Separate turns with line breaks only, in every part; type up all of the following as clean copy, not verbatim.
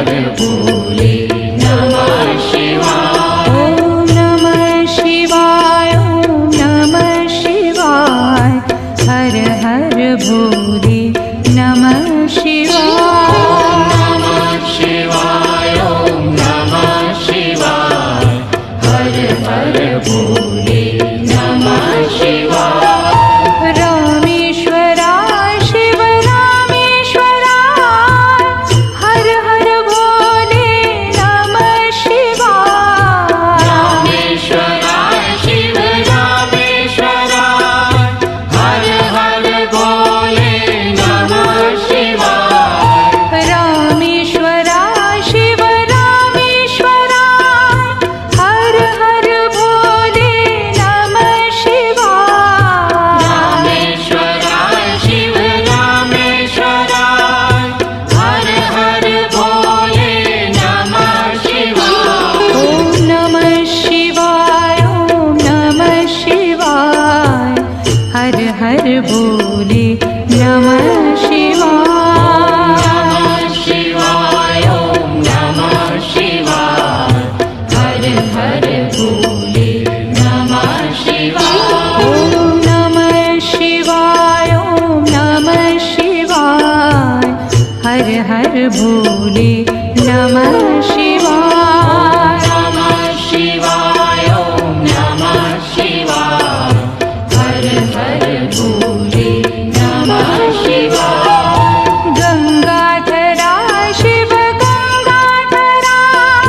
हर भोले नमः शिवाय।
ओम नमः शिवाय, ओम नमः शिवाय, हर हर भोले नमः शिवाय।
नमः शिवाय, ओम नमः शिवाय, हर हर भोले नमः शिवाय।
रामेश्वराय शिव रामेश्वराय, हर हर भोले नमः शिवाय।
रामेश्वराय शिव रामेश्वराय, हर हर भोले नमः शिवाय।
रामेश्वराय शिव रामेश्वराय, हर हर भोले नमः शिवाय।
रामेश्वराय शिव रामेश्वराय, हर हर भोले नमः शिवाय।
ओम नमः शिवाय, ओम नमः शिवाय, हर हर भोले नमः शिवाय।
नमः शिवाय, ओम नमः शिवाय, हर हर भोले नमः शिवाय।
ओम नमः शिवाय, ओम नमः शिवाय, हर हर भोले नमः शिवाय।
नमः शिवाय, ओम नमः शिवाय, हर हर भोले नमः शिवाय।
गंगाधराय शिव गंगाधराय,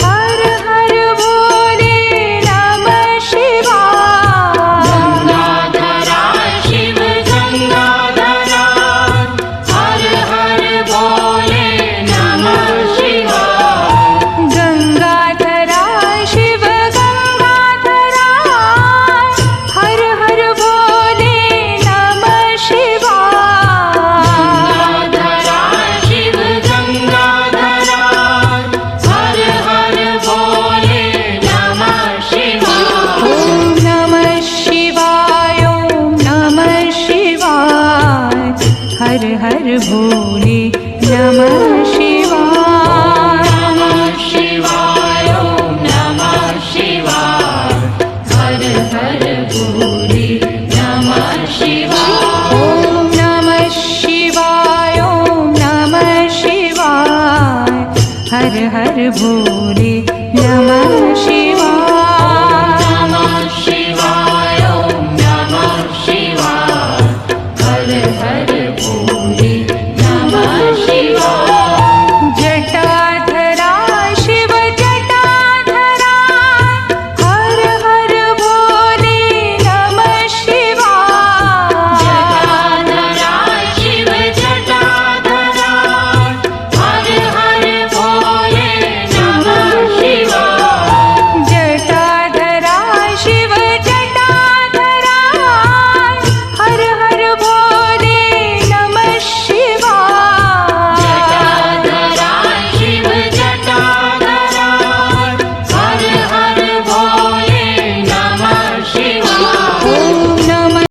हर हर भोले नमः शिवाय।
गंगाधराय शिव गंगाधराय, हर हर भोले नमः शिवाय।
गंगाधराय शिव गंगाधराय, हर हर भोले नमः शिवाय।
गंगाधराय शिव गंगाधराय, हर हर भोले नमः शिवाय।
ओम नमः शिवाय, ओम नमः शिवाय, हर हर भोले नमः शिवाय।
नमः शिवाय, ओम नमः शिवाय, हर हर भोले नमः शिवाय।
ओम नमः शिवाय, ओम नमः शिवाय, हर हर भोले नमः शिवाय।